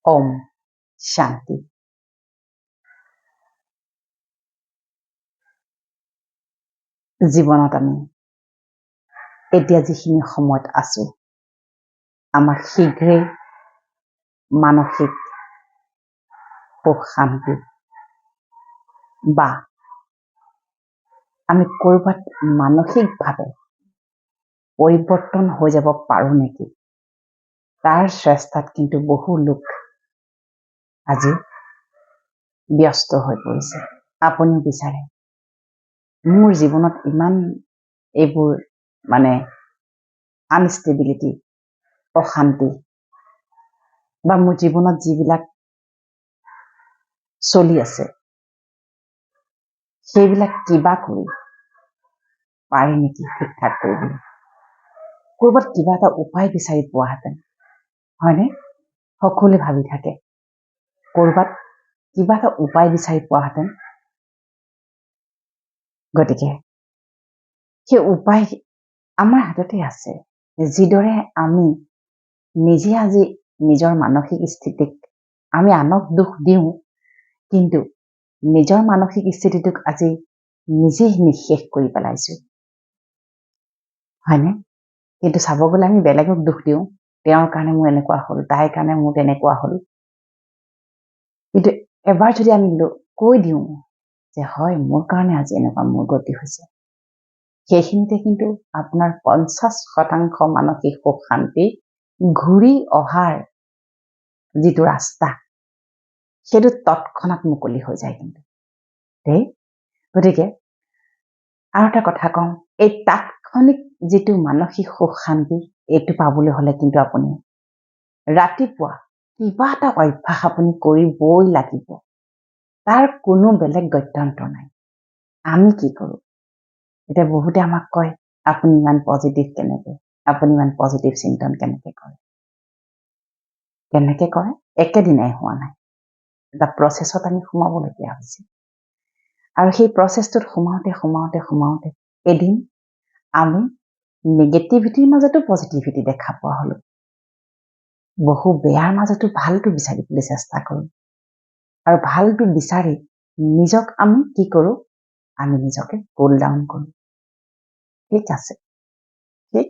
ওম শান্তি। জীৱনত আমি এতিয়া যিখিনি সময়ত আছো, আমাৰ শীঘ্ৰেই মানসিক সুখ শান্তি বা আমি ক'ৰবাত মানসিকভাৱে পৰিৱৰ্তন হৈ যাব পাৰো নেকি, তাৰ চেষ্টাত কিন্তু বহু লোক আজি ব্যস্ত হৈ পৰিছে। আপুনি বিচাৰে মোৰ জীৱনত ইমান এইবোৰ আনষ্টেবিলিটি, অশান্তি বা মোৰ জীৱনত যিবিলাক চলি আছে সেইবিলাক কিবা কৰি পাৰি নেকি ঠিক ঠাক কৰিবলৈ, ক'ৰবাত কিবা এটা উপায় বিচাৰি পোৱাহেঁতেন, হয়নে? সকলোৱে ভাবি থাকে ক'ৰবাত কিবা এটা উপায় বিচাৰি পোৱাহেঁতেন। গতিকে সেই উপায় আমাৰ হাততে আছে। যিদৰে আমি নিজে আজি নিজৰ মানসিক স্থিতিক আমি আনক দুখ দিওঁ, কিন্তু নিজৰ মানসিক স্থিতিটোক আজি নিজে নিঃশেষ কৰি পেলাইছো, হয়নে? কিন্তু চাব গ'লে আমি বেলেগক দুখ দিওঁ, তেওঁৰ কাৰণে মোৰ এনেকুৱা হ'ল, তাইৰ কাৰণে মোৰ তেনেকুৱা হ'ল। কিন্তু এবাৰ যদি আমি কৈ দিওঁ যে হয়, মোৰ কাৰণে আজি এনেকুৱা মোৰ গতি হৈছে, সেইখিনিতে কিন্তু আপোনাৰ 50% মানসিক সুখ শান্তি ঘূৰি অহাৰ যিটো ৰাস্তা, সেইটো তৎক্ষণাৎ মুকলি হৈ যায় কিন্তু দেই। গতিকে আৰু এটা কথা কওঁ, এই তাৎক্ষণিক যিটো মানসিক সুখ শান্তি, এইটো পাবলৈ হলে কিন্তু আপুনি ৰাতিপুৱা কিবা এটা অভ্যাস আপুনি কৰিবই লাগিব। তাৰ কোনো বেলেগ গত্যন্তৰ নাই। আমি কি কৰো, এতিয়া বহুতে আমাক কয় আপুনি ইমান পজিটিভ কেনেকে, আপুনি ইমান পজিটিভ চিন্তন কেনেকে কৰে একেদিনাই হোৱা নাই, এটা প্ৰচেছত আমি সোমাবলগীয়া হৈছে। আৰু সেই প্ৰচেছটোত সোমাওতে এদিন আমি নেগেটিভিটিৰ মাজতো পজিটিভিটি দেখা পোৱা হলো, বহু বেয়াৰ মাজতো ভালটো বিচাৰিবলৈ চেষ্টা কৰো, আৰু ভালটো বিচাৰি নিজক আমি কি কৰো, আমি নিজকে কুল ডাউন কৰো। ঠিক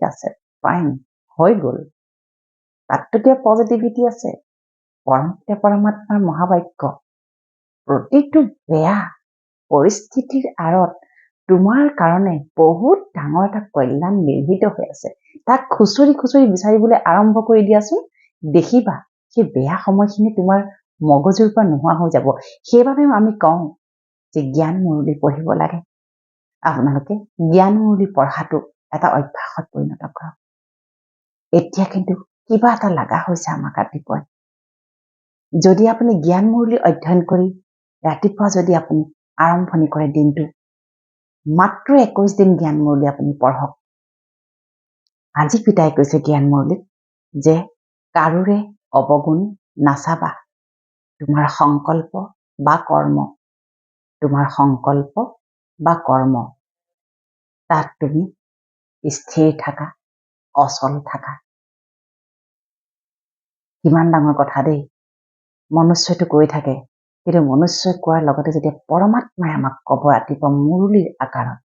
আছে ফাইন, হৈ গ'ল, তাততো কিয় পজিটিভিটি আছে। পৰমাত্মাৰ মহাবাক্য, প্ৰতিটো বেয়া পৰিস্থিতিৰ আঁৰত তোমাৰ কাৰণে বহুত ডাঙৰ এটা কল্যাণ নিৰ্হিত হৈ আছে। তাক খুচৰি বিচাৰিবলৈ আৰম্ভ কৰি দিয়াচোন, দেখিবা সেই বেয়া সময়খিনি তোমাৰ মগজুৰ পৰা নোহোৱা হৈ যাব। সেইবাবে আমি কওঁ যে জ্ঞান মুৰলি পঢ়িব লাগে। আপোনালোকে জ্ঞান মুৰলি পঢ়াটো এটা অভ্যাসত পৰিণত কৰক। এতিয়া কিন্তু কিবা এটা লগা হৈছে আমাক ৰাতিপুৱাই। যদি আপুনি জ্ঞান মুৰলি অধ্যয়ন কৰি ৰাতিপুৱা যদি আপুনি আৰম্ভণি কৰে দিনটো, মাত্ৰ 21 দিন জ্ঞান মুৰলি আপুনি পঢ়ক। আজি পিতাই কৈছে জ্ঞান মুৰলিত যে কাৰোৰে অৱগুণ নাচাবা, তোমাৰ সংকল্প বা কৰ্ম তাত তুমি স্থিৰ থাকা, অচল থাকা। কিমান ডাঙৰ কথা দেই। মনুষ্যটো কৈ থাকে, কিন্তু মনুষ্যই কোৱাৰ লগতে যেতিয়া পৰমাত্মাই আমাক কব ৰাতিপুৱা মুৰলীৰ আকাৰত,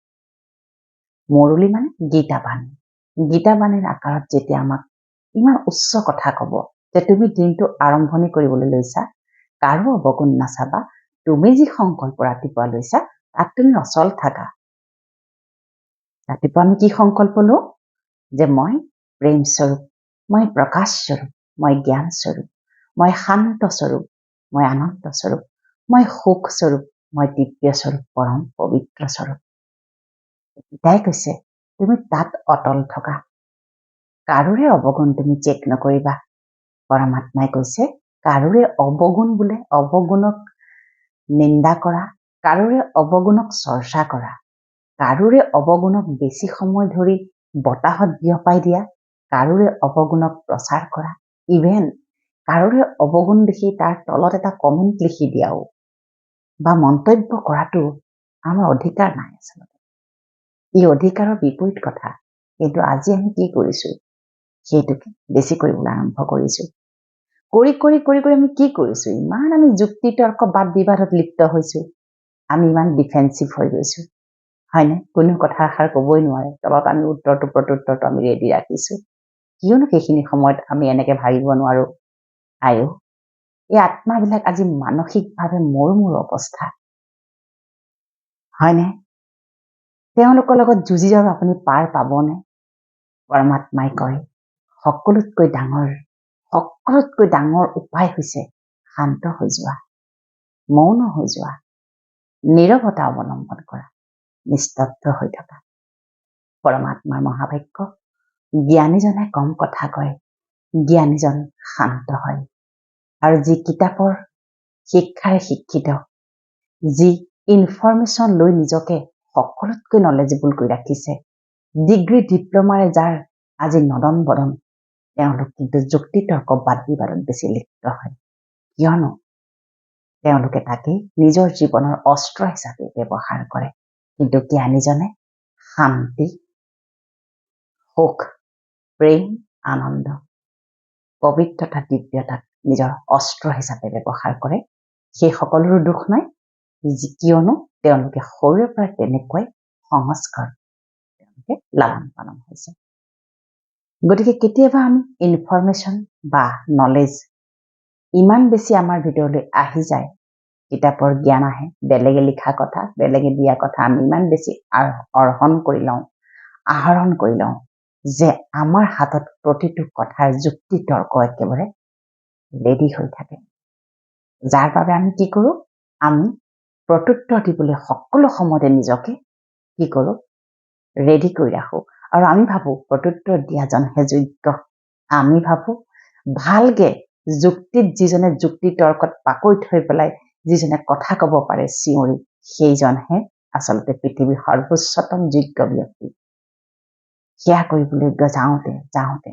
মুৰলী মানে গীতাবাণীৰ আকাৰত যেতিয়া আমাক ইমান উচ্চ কথা কব যে তুমি দিনটো আৰম্ভণি কৰিবলৈ লৈছা, কাৰো অৱগুণ নাচাবা, তুমি যি সংকল্প ৰাতিপুৱা লৈছা তাত তুমি অচল থাকা। ৰাতিপুৱা আমি কি সংকল্প লওঁ, যে মই প্ৰেম স্বৰূপ, মই প্ৰকাশ স্বৰূপ, মই জ্ঞান স্বৰূপ, মই শান্ত স্বৰূপ, মই আনন্দ স্বৰূপ, মই সুখ স্বৰূপ, মই দিব্য স্বৰূপ, পৰম পবিত্ৰ স্বৰূপ। পিতাই কৈছে তুমি তাত অটল থকা, কাৰোৰে অৱগুণ তুমি চেক নকৰিবা। পৰমাত্মাই কৈছে কাৰোৰে অৱগুণ বোলে, অৱগুণক নিন্দা কৰা, কাৰোৰে অৱগুণক চৰ্চা কৰা, কাৰোৰে অৱগুণক বেছি সময় ধৰি বতাহত বিয়পাই দিয়া, কাৰোৰে অৱগুণক প্ৰচাৰ কৰা, ইভেন কাৰোৰে অৱগুণ দেখি তাৰ তলত এটা কমেণ্ট লিখি দিয়াও বা মন্তব্য কৰাটো আমাৰ অধিকাৰ নাই। আচলতে ই অধিকাৰৰ বিপৰীত কথা, কিন্তু আজি আমি কি কৰিছো, সেইটোকে বেছি কৰিবলৈ আৰম্ভ কৰিছো। কৰি আমি কি কৰিছো? ইমান আমি যুক্তি তৰ্ক বাদ বিবাদত লিপ্ত হৈছো, আমি ইমান ডিফেন্সিভ হৈ গৈছো, হয়নে? কোনো কথা এষাৰ কবই নোৱাৰে, তলত আমি উত্তৰটো প্ৰত্যুত্তৰটো আমি ৰেডি ৰাখিছো। কিয়নো সেইখিনি সময়ত আমি এনেকে ভাবিব নোৱাৰো, আয়ো এই আত্মাবিলাক আজি মানসিকভাৱে মোৰ অৱস্থা, হয়নে? তেওঁলোকৰ লগত যুঁজি যাব আপুনি পাৰ পাবনে? পৰমাত্মাই কয় সকলোতকৈ ডাঙৰ উপায় হৈছে শান্ত হৈ যোৱা, মৌন হৈ যোৱা, নীৰৱতা অৱলম্বন কৰা, নিস্তব্ধ হৈ থকা। পৰমাত্মাৰ মহাবাক্য, জ্ঞানীজনে কম কথা কয়, জ্ঞানীজন শান্ত হয়। আৰু যি কিতাপৰ শিক্ষাৰে শিক্ষিত, যি ইনফৰমেশ্যন লৈ নিজকে সকলোতকৈ নলেজেবল কৰি ৰাখিছে, ডিগ্ৰী ডিপ্ল'মাৰে যাৰ আজি নদন বদন, তেওঁলোক কিন্তু যুক্তি তৰ্ক বাদ বিবাদত বেছি লিপ্ত হয়। কিয়নো তেওঁলোকে তাকেই নিজৰ জীৱনৰ অস্ত্ৰ হিচাপে ব্যৱহাৰ কৰে। কিন্তু জ্ঞানীজনে শান্তি, সুখ, প্ৰেম, আনন্দ, পবিত্ৰতা, দিব্যতাক নিজৰ অস্ত্ৰ হিচাপে ব্যৱহাৰ কৰে। সেই সকলোৰো দুখ নাই, কিয়নো তেওঁলোকে সৰুৰে পৰা তেনেকুৱাই সংস্কাৰ তেওঁলোকে লালন পালন হৈছে। গতিকে কেতিয়াবা আমি ইনফৰমেশ্যন বা নলেজ ইমান বেছি আমাৰ ভিতৰলৈ আহি যায়, কিতাপৰ জ্ঞান আহে, বেলেগে লিখা কথা, বেলেগে দিয়া কথা আমি ইমান বেছি আহৰণ কৰি লওঁ যে আমাৰ হাতত প্ৰতিটো কথাৰ যুক্তি তৰ্ক একেবাৰে ৰেডি হৈ থাকে, যাৰ বাবে আমি কি কৰো, আমি প্ৰত্যুত্তৰ দিবলৈ সকলো সময়তে নিজকে কি কৰো, ৰেডি কৰি ৰাখো। আৰু আমি ভাবো প্ৰত্যুত্তৰ দিয়াজনহে যোগ্য। আমি ভাবো ভালকে যুক্তিত যিজনে যুক্তি তৰ্কত পাকৈত হৈ পেলাই যিজনে কথা কব পাৰে চিঞৰি, সেইজনহে আচলতে পৃথিৱীৰ সৰ্বোচ্চতম যোগ্য ব্যক্তি। সেয়া কৰিবলৈ যাওঁতে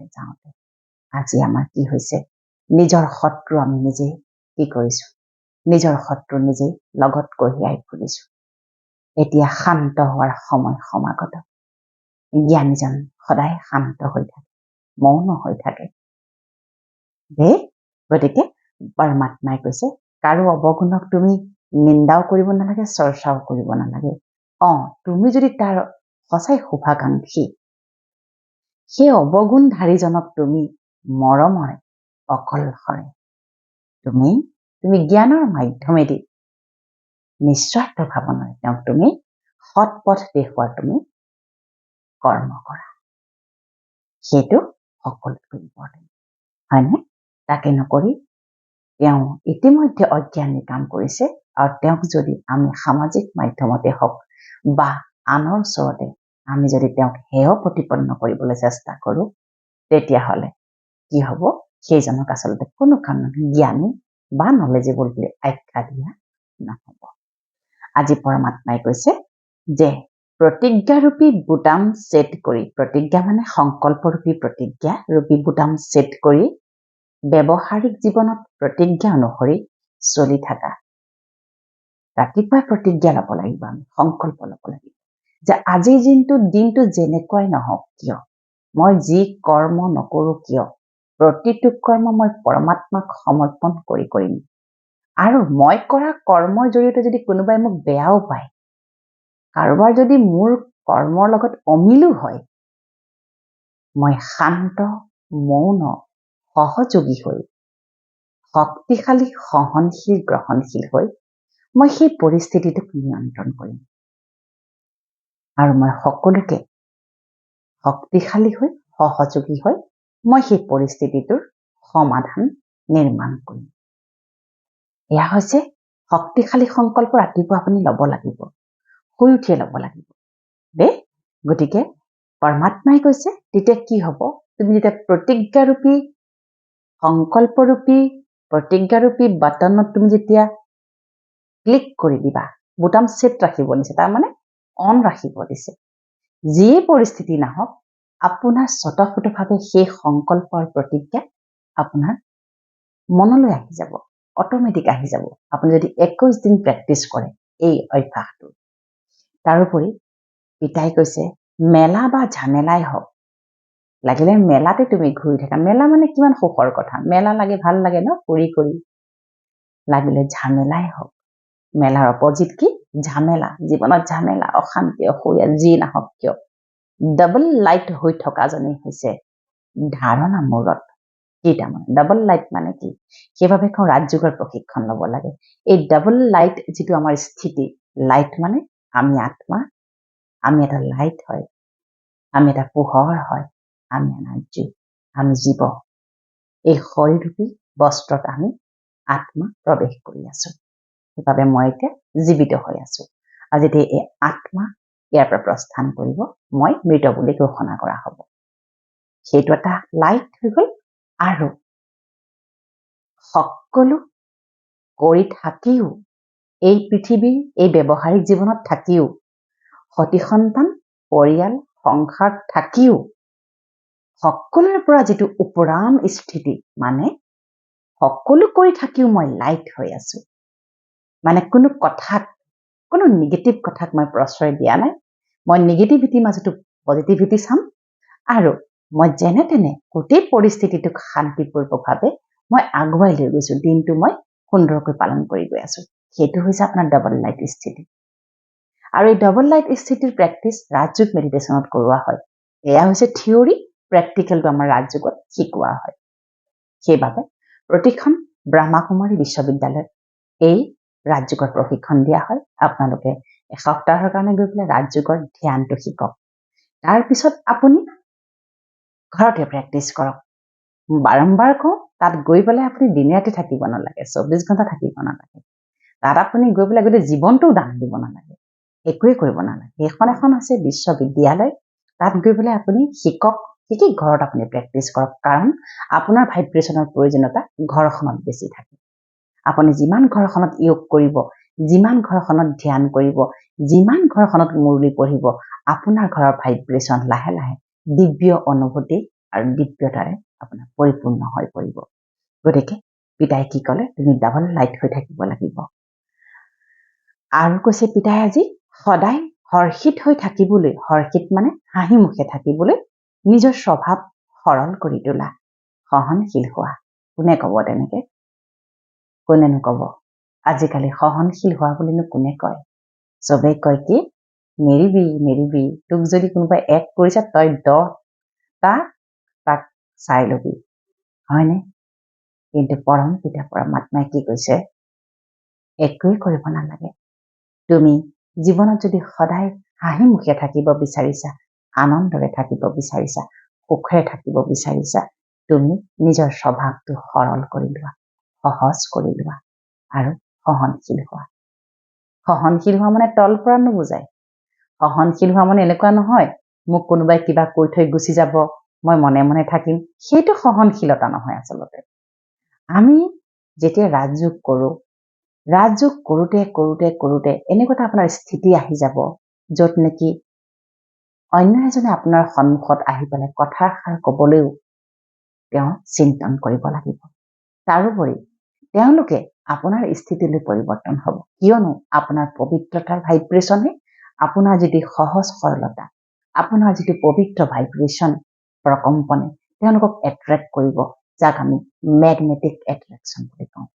আজি আমাৰ কি হৈছে, নিজৰ শত্ৰু আমি নিজেই কি কৰিছো, নিজৰ শত্ৰু নিজেই লগত কঢ়িয়াই ফুৰিছো। এতিয়া শান্ত হোৱাৰ সময় সমাগত। জ্ঞানীজন সদায় শান্ত হৈ থাকে, মৌন হৈ থাকে। গতিকে পৰমাত্মাই কৈছে কাৰো অৱগুণক তুমি নিন্দাও কৰিব নালাগে, চৰ্চাও কৰিব নালাগে। তুমি যদি তাৰ সঁচাই শুভাকাংক্ষী, সেই অৱগুণধাৰীজনক তুমি মৰমৰে অকলশৰে তুমি জ্ঞানৰ মাধ্যমেদি নিস্বাৰ্থ ভাৱনাৰে তেওঁক তুমি সৎ পথ দেখুওৱাৰ তুমি কৰ্ম কৰা, সেইটো সকলোতকৈ ইম্পৰ্টেণ্ট, হয়নে? তাকে নকৰি তেওঁ ইতিমধ্যে অজ্ঞানী কাম কৰিছে, আৰু তেওঁক যদি আমি সামাজিক মাধ্যমতে হওক বা আনৰ ওচৰতে আমি যদি তেওঁক হেয় প্ৰতিপন্ন কৰিবলৈ চেষ্টা কৰো, তেতিয়াহ'লে কি হ'ব, সেইজনক আচলতে কোনো কাৰণত জ্ঞানী বা নলেজেবল বুলি আখ্যা দিয়া নহ'ব। আজি পৰমাত্মাই কৈছে যে প্ৰতিজ্ঞাৰূপী বুটাম ছেট কৰি, প্ৰতিজ্ঞা মানে সংকল্পৰূপী প্ৰতিজ্ঞাৰূপী বুটাম ছেট কৰি ব্যৱহাৰিক জীৱনত প্ৰতিজ্ঞা অনুসৰি চলি থাকা। ৰাতিপুৱা প্ৰতিজ্ঞা ল'ব লাগিব, আমি সংকল্প ল'ব লাগিব যে আজিৰ দিনটো যেনেকুৱাই নহওক কিয়, মই যি কৰ্ম নকৰো কিয়, প্ৰতিটো কৰ্ম মই পৰমাত্মাক সমৰ্পণ কৰিম। আৰু মই কৰা কৰ্মৰ জৰিয়তে যদি কোনোবাই মোক বেয়াও পায়, কাৰোবাৰ যদি মোৰ কৰ্মৰ লগত অমিলো হয়, মই শান্ত, মৌন, সহযোগী হৈ, শক্তিশালী, সহনশীল, গ্ৰহণশীল হৈ মই সেই পৰিস্থিতিটোক নিয়ন্ত্ৰণ কৰিম। আৰু মই সকলোকে শক্তিশালী হৈ, সহযোগী হৈ মই সেই পৰিস্থিতিটোৰ সমাধান নিৰ্মাণ কৰিম। এয়া হৈছে শক্তিশালী সংকল্প। ৰাতিপুৱা আপুনি ল'ব লাগিব, শুই উঠিয়ে ল'ব লাগিব দেই। গতিকে পৰমাত্মাই কৈছে তেতিয়া কি হ'ব, তুমি যেতিয়া প্ৰতিজ্ঞাৰূপী সংকল্পৰূপী প্ৰতিজ্ঞাৰূপী বাটনত তুমি যেতিয়া ক্লিক কৰি দিবা, বুটাম ছেট ৰাখিব দিছে, তাৰমানে অন ৰাখিব দিছে, যিয়ে পৰিস্থিতি নাহক আপোনাৰ স্বতঃস্ফূৰ্তভাৱে সেই সংকল্পৰ প্ৰতিজ্ঞা আপোনাৰ মনলৈ আহি যাব, অট'মেটিক আহি যাব, আপুনি যদি 21 দিন প্ৰেক্টিচ কৰে এই অভ্যাসটো। তাৰোপৰি পিতাই কৈছে মেলা বা ঝামেলাই হওক, লাগিলে মেলাতে তুমি ঘূৰি থাকা, মেলা মানে কিমান সুখৰ কথা, মেলা লাগে ভাল লাগে ন ফুৰি কৰি, লাগিলে ঝামেলাই হওক, মেলাৰ অপজিট কি ঝামেলা, জীৱনত ঝামেলা অশান্তি অসূয়া যি নাহক কিয় ডাবল লাইট হৈ থকাজনেই হৈছে ধাৰণা মূৰত কেইটা মানে ডাবল লাইট মানে কি, সেইবাবে কওঁ ৰাজযোগৰ প্ৰশিক্ষণ ল'ব লাগে। এই ডাবল লাইট যিটো আমাৰ স্থিতি, লাইট মানে আমি আত্মা, আমি এটা লাইট হয়, আমি এটা পোহৰ হয়, আমি এনাৰ্জি, আমি জীৱ, এই শৰীৰৰূপী বস্ত্ৰত আমি আত্মা প্ৰৱেশ কৰি আছো, সেইবাবে মই এতিয়া জীৱিত হৈ আছো। আৰু যেতিয়া এই আত্মা ইয়াৰ পৰা প্ৰস্থান কৰিব, মই মৃত বুলি ঘোষণা কৰা হ'ব। সেইটো এটা লাইট হৈ গ'ল। আৰু সকলো কৰি থাকিও, এই পৃথিৱীৰ এই ব্যৱহাৰিক জীৱনত থাকিও, সতি সন্তান পৰিয়াল সংসাৰ থাকিও সকলোৰে পৰা যিটো উপৰাম স্থিতি, মানে সকলো কৰি থাকিও মই লাইট হৈ আছো, মানে কোনো কথাক, কোনো নিগেটিভ কথাক মই প্ৰশ্ৰয় দিয়া নাই, মই নিগেটিভিটিৰ মাজতো পজিটিভিটি চাম, আৰু মই যেনে তেনে গোটেই পৰিস্থিতিটোক শান্তিপূৰ্বকভাৱে মই আগুৱাই লৈ গৈছো, দিনটো মই সুন্দৰকৈ পালন কৰি গৈ আছো। সেইটো হৈছে আপোনাৰ ডাবল লাইট স্থিতি। আৰু এই ডাবল লাইট স্থিতিৰ প্ৰেক্টিচ ৰাজযোগ মেডিটেশ্যনত কৰোৱা হয়। এয়া হৈছে থিয়ৰী, প্ৰেক্টিকেলটো আমাৰ ৰাজযোগত শিকোৱা হয়। সেইবাবে প্ৰতিখন ব্ৰহ্মাকুমাৰী বিশ্ববিদ্যালয়ত এই ৰাজযোগৰ প্ৰশিক্ষণ দিয়া হয়। আপোনালোকে এসপ্তাহৰ কাৰণে গৈ পেলাই ৰাজযোগৰ ধ্যানটো শিকক। তাৰপিছত আপুনি ঘৰতে প্ৰেক্টিচ কৰক। বাৰম্বাৰ কওঁ, তাত গৈ পেলাই আপুনি দিনে ৰাতি থাকিব নালাগে, 24 ঘণ্টা থাকিব নালাগে। তাত আপুনি গৈ পেলাই গোটেই জীৱনটোও দান দিব নালাগে, একোৱে কৰিব নালাগে। সেইখন এখন আছে বিশ্ববিদ্যালয়, তাত গৈ পেলাই আপুনি শিকক, শিকি ঘৰত আপুনি প্ৰেক্টিচ কৰক। কাৰণ আপোনাৰ ভাইব্ৰেশ্যনৰ প্ৰয়োজনীয়তা ঘৰখনত বেছি থাকে। আপুনি যিমান ঘৰখনত য়োগ কৰিব, যিমান ঘৰখনত ধ্যান কৰিব, যিমান ঘৰখনত মুৰলি পঢ়িব, আপোনাৰ ঘৰৰ ভাইব্ৰেশ্যন লাহে লাহে দিব্য অনুভূতি আৰু দিব্যতাৰে আপোনাৰ পৰিপূৰ্ণ হৈ পৰিব। গতিকে পিতাই কি ক'লে, তুমি ডাবল লাইট হৈ থাকিব লাগিব। আৰু কৈছে পিতাই আজি সদায় হৰ্ষিত হৈ থাকিবলৈ, হৰ্ষিত মানে হাঁহি মুখে থাকিবলৈ নিজৰ স্বভাৱ সৰল কৰি তোলা, সহনশীল হোৱা। কোনে ক'ব তেনেকে? কোনেনো ক'ব? আজিকালি সহনশীল হোৱা বুলিনো কোনে কয়? চবেই কয় কি, নেৰিবি নেৰিবি, তোক যদি কোনোবাই এক কৰিছে তই তাক চাই লবি, হয়নে? কিন্তু পৰম পিতা পৰমাত্মাই কি কৈছে, একোৱেই কৰিব নালাগে। তুমি জীৱনত যদি সদায় হাঁহি মুখে থাকিব বিচাৰিছা, আনন্দৰে থাকিব বিচাৰিছা, সুখেৰে থাকিব বিচাৰিছা, তুমি নিজৰ স্বভাৱটো সৰল কৰি লোৱা, সহজ কৰি লোৱা আৰু সহনশীল হোৱা। সহনশীল হোৱা মানে তল পৰা নুবুজায়। সহনশীল হোৱা মানে এনেকুৱা নহয়, মোক কোনোবাই কিবা কৈ থৈ গুচি যাব, মই মনে মনে থাকিম, সেইটো সহনশীলতা নহয় আচলতে। আমি যেতিয়া ৰাজযোগ কৰোঁ, ৰাজযোগ কৰোঁতে কৰোঁতে কৰোঁতে এনেকুৱা এটা আপোনাৰ স্থিতি আহি যাব, য'ত নেকি অন্য এজনে আপোনাৰ সন্মুখত আহি পেলাই কথাষাৰ ক'বলৈও তেওঁ চিন্তন কৰিব লাগিব। তাৰোপৰি তেওঁলোকে আপোনাৰ স্থিতিলৈ পৰিৱৰ্তন হ'ব, কিয়নো আপোনাৰ পবিত্ৰতাৰ ভাইব্ৰেশ্যনে, আপোনাৰ যিটো সহজ সৰলতা, আপোনাৰ যিটো পবিত্ৰ ভাইব্ৰেশ্যন প্ৰকম্পনে তেওঁলোকক এট্ৰেক্ট কৰিব, যাক আমি মেগনেটিক এট্ৰেকশ্যন বুলি কওঁ,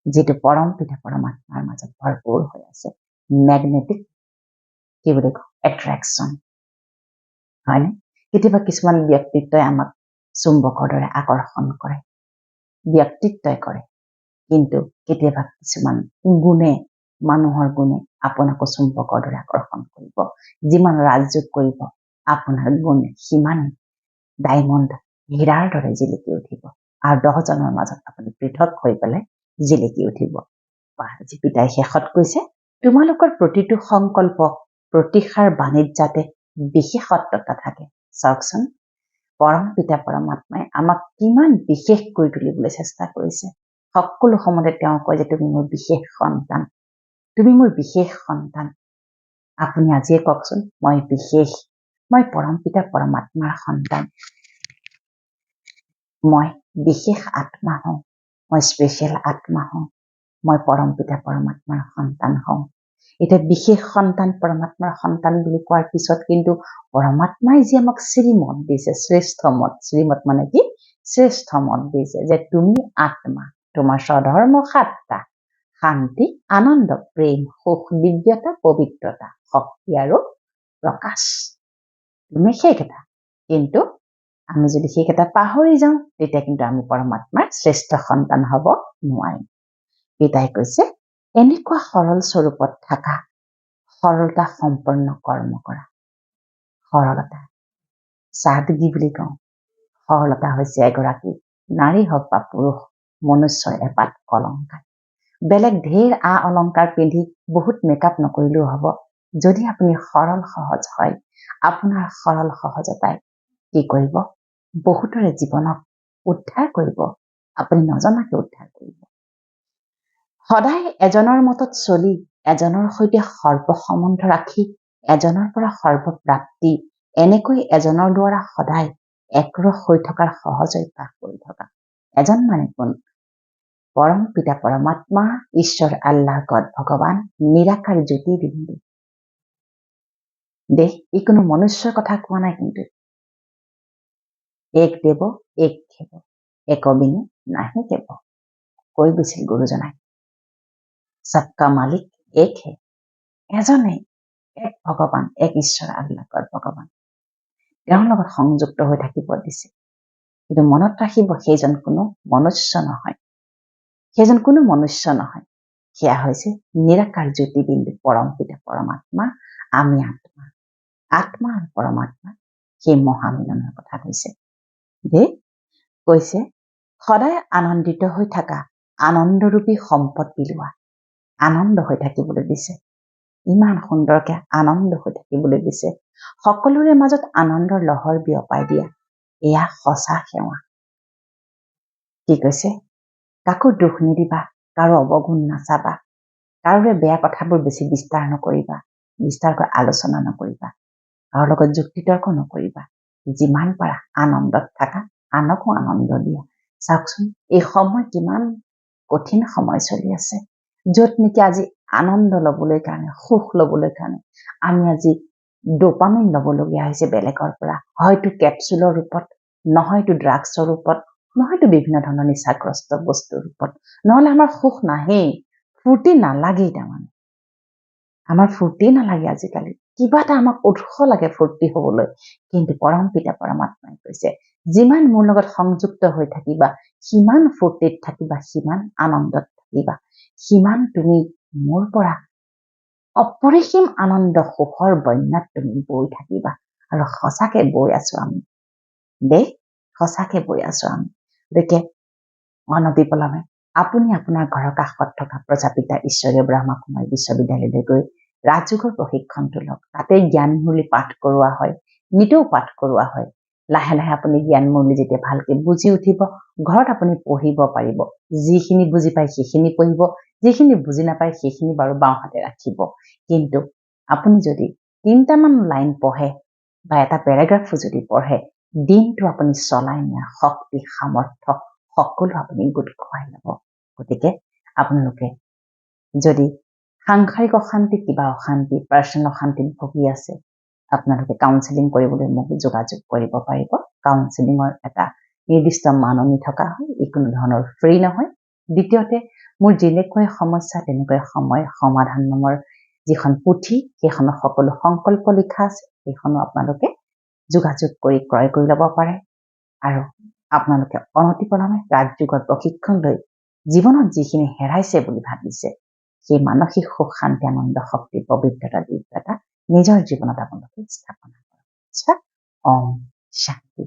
যিটো পৰম পিতা পৰমাত্মাৰ মাজত ভৰপূৰ হৈ আছে। মেগনেটিক কি বুলি কওঁ, এট্ৰেকশ্যন, হয়নে? কেতিয়াবা কিছুমান ব্যক্তিত্বই আমাক চুম্বকৰ দৰে আকৰ্ষণ কৰে, ব্যক্তিত্বই কৰে, কিন্তু কেতিয়াবা কিছুমান গুণে, মানুহৰ গুণে আপোনাকো চুম্বকৰ দৰে আকৰ্ষণ কৰিব। যিমান ৰাজযোগ কৰিব, আপোনাৰ গুণ সিমানে ডায়মণ্ড, হীৰাৰ দৰে জিলিকি উঠিব, আৰু 10জনৰ মাজত আপুনি পৃথক হৈ পেলাই জিলিকি উঠিব। আজি পিতাই শেষত কৈছে, তোমালোকৰ প্ৰতিটো সংকল্প, প্ৰতিষাৰ বাণীত যাতে বিশেষত্বতা থাকে। চাওকচোন, পৰম পিতা পৰমাত্মাই আমাক কিমান বিশেষ কৰি তুলিবলৈ চেষ্টা কৰিছে। সকলো সময়তে তেওঁ কয় যে তুমি মোৰ বিশেষ সন্তান, তুমি মোৰ বিশেষ সন্তান। আপুনি আজিয়ে কওকচোন, মই বিশেষ, মই পৰম পিতা পৰমাত্মাৰ সন্তান, মই বিশেষ আত্মা হওঁ, মই স্পেচিয়েল আত্মা হওঁ, মই পৰম পিতা পৰমাত্মাৰ সন্তান হওঁ। এটা বিশেষ সন্তান পৰমাত্মাৰ সন্তান বুলি কোৱাৰ পিছত কিন্তু পৰমাত্মাই যি আমাক শ্ৰীমত দিছে, শ্ৰেষ্ঠ মত, শ্ৰীমত মানে কি শ্ৰেষ্ঠ মত দিছে যে তুমি আত্মা, তোমাৰ স্বধৰ্ম 7টা, শান্তি, আনন্দ, প্ৰেম, সুখ, দিব্যতা, পবিত্ৰতা, শক্তি আৰু প্ৰকাশ। তুমি সেইকেইটা, কিন্তু আমি যদি সেইকেইটা পাহৰি যাওঁ তেতিয়া কিন্তু আমি পৰমাত্মাৰ শ্ৰেষ্ঠ সন্তান হব নোৱাৰিম। পিতাই কৈছে এনেকুৱা সৰল স্বৰূপত থকা, সৰলতা সম্পন্ন কৰ্ম কৰা। সৰলতা সাদগী বুলি কওঁ। সৰলতা হৈছে এগৰাকী নাৰী হওক বা পুৰুষ মনুষ্যৰ এপাত অলংকাৰ। বেলেগ ঢেৰ অলংকাৰ পিন্ধি বহুত মেকআপ নকৰিলেও হ'ব। যদি আপুনি সৰল সহজ হয়, আপোনাৰ সৰল সহজতাই কি কৰিব? বহুতৰে জীৱনক উদ্ধাৰ কৰিব। আপুনি নজনাকে উদ্ধাৰ কৰিব। সদায় এজনৰ মতত চলি, এজনৰ সৈতে সৰ্বসম্বন্ধ ৰাখি, এজনৰ পৰা সৰ্বপ্ৰাপ্তি, এনেকৈ এজনৰ দ্বাৰা সদায় একৰস হৈ থকাৰ সহজ অভ্যাস কৰি থকা। এজন মানে কোন? পৰম পিতা পৰমাত্মা, ঈশ্বৰ, আল্লাহ, গড, ভগৱান, নিৰাকাৰ জ্যোতি বিন্দু। দেহ ই কোনো মনুষ্যৰ কথা কোৱা নাই কিন্তু। এক দেৱ এক খেব, এক বিনে নাহি কেব, কৈ গৈছিল গুৰুজনাই। সবকা মালিক এক হে, এজনেই, এক ভগৱান, এক ঈশ্বৰ, আল্লাহ, গড, ভগৱান। তেওঁৰ লগত সংযুক্ত হৈ থাকিব দিছে। কিন্তু মনত ৰাখিব সেইজন কোনো মনুষ্য নহয়। সেইজন কোনো মনুষ্য নহয়। সেয়া হৈছে নিৰাকাৰ জ্যোতিবিন্দু পৰম পিতা পৰমাত্মা, আমি আত্মা। আত্মা আৰু পৰমাত্মা সেই মহামিলনৰ কথা কৈছে। দেই কৈছে সদায় আনন্দিত হৈ থকা, আনন্দৰূপী সম্পদ বিলোৱা। আনন্দ হৈ থাকিবলৈ দিছে। ইমান সুন্দৰকে আনন্দ হৈ থাকিবলৈ দিছে। সকলোৰে মাজত আনন্দৰ লহৰ বিয়পাই দিয়া। এয়া সঁচা সেৱা। কি কৈছে? কাকো দুখ নিদিবা, কাৰো অৱগুণ নাচাবা, কাৰোৰে বেয়া কথাবোৰ বেছি বিস্তাৰ নকৰিবা, বিস্তাৰকৈ আলোচনা নকৰিবা, কাৰো লগত যুক্তিতৰ্ক নকৰিবা। যিমান পাৰা আনন্দত থাকা, আনকো আনন্দ দিয়া। চাওকচোন এই সময় কিমান কঠিন সময় চলি আছে, য'ত নেকি আজি আনন্দ লবলৈ কাৰণে, সুখ লবলৈ কাৰণে আমি আজি ডোপামিন লবলগীয়া হৈছে বেলেগৰ পৰা। হয়তো কেপচুলৰ ৰূপত, নহয়তো ড্ৰাগছৰ ৰূপত, নহয়তো বিভিন্ন ধৰণৰ নিচাগ্ৰস্ত বস্তুৰ ৰূপত। নহলে আমাৰ সুখ নাহেই, ফূৰ্তি নালাগেই। তাৰমানে আমাৰ ফূৰ্তি নালাগে আজিকালি। কিবা এটা আমাক উৎস লাগে ফূৰ্তি হবলৈ। কিন্তু পৰম পিতা পৰমাত্মাই কৈছে যিমান মোৰ লগত সংযুক্ত হৈ থাকিবা, সিমান ফূৰ্তিত থাকিবা, সিমান আনন্দত থাকিবা, সিমান তুমি মোৰ পৰা অপৰিসীম আনন্দ সুখৰ বন্যাত তুমি বৈ থাকিবা। আৰু সঁচাকে বৈ আছো আমি দেই, সঁচাকে বৈ আছো আমি। গতিকে অনতিপলমে আপুনি আপোনাৰ ঘৰৰ কাষত থকা প্ৰজাপিতা ঈশ্বৰীয় ব্ৰহ্মা কুমাৰী বিশ্ববিদ্যালয়লৈ গৈ ৰাজযোগৰ প্ৰশিক্ষণটো লওক। তাতে জ্ঞানমূলী পাঠ কৰোৱা হয়, নিতৌ পাঠ কৰোৱা হয়। লাহে লাহে আপুনি জ্ঞানমূলী যেতিয়া ভালকে বুজি উঠিব, ঘৰত আপুনি পঢ়িব পাৰিব। যিখিনি বুজি পায় সেইখিনি পঢ়িব, যিখিনি বুজি নাপায় সেইখিনি বাৰু বাওঁ হাতে ৰাখিব। কিন্তু আপুনি যদি 3টামান লাইন পঢ়ে বা এটা পেৰাগ্ৰাফো যদি পঢ়ে, দিনটো আপুনি চলাই নিয়া শক্তি, সামৰ্থ্য সকলো আপুনি গোট খুৱাই ল'ব। গতিকে আপোনালোকে যদি সাংসাৰিক অশান্তি, কিবা অশান্তি, পাৰ্চনেল অশান্তিত ভুগি আছে, আপোনালোকে কাউন্সেলিং কৰিবলৈ মোক যোগাযোগ কৰিব পাৰিব। কাউন্সেলিঙৰ এটা নিৰ্দিষ্ট মাননি থকা হয়, ই কোনো ধৰণৰ ফ্ৰী নহয়। দ্বিতীয়তে মোৰ যেনেকৈ সমস্যা তেনেকৈ সময় সমাধান নামৰ যিখন পুথি, সেইখনৰ সকলো সংকল্প লিখা আছে, সেইখনো আপোনালোকে যোগাযোগ কৰি ক্ৰয় কৰি ল'ব পাৰে। আৰু আপোনালোকে অনতিপলমে ৰাজযোগৰ প্ৰশিক্ষণ লৈ জীৱনত যিখিনি হেৰাইছে বুলি ভাবিছে, সেই মানসিক সুখ, শান্তি, আনন্দ, শক্তি, পবিত্ৰতা, দিব্যতা নিজৰ জীৱনত আপোনালোকে স্থাপনা কৰক। আচ্ছা, ওম শান্তি।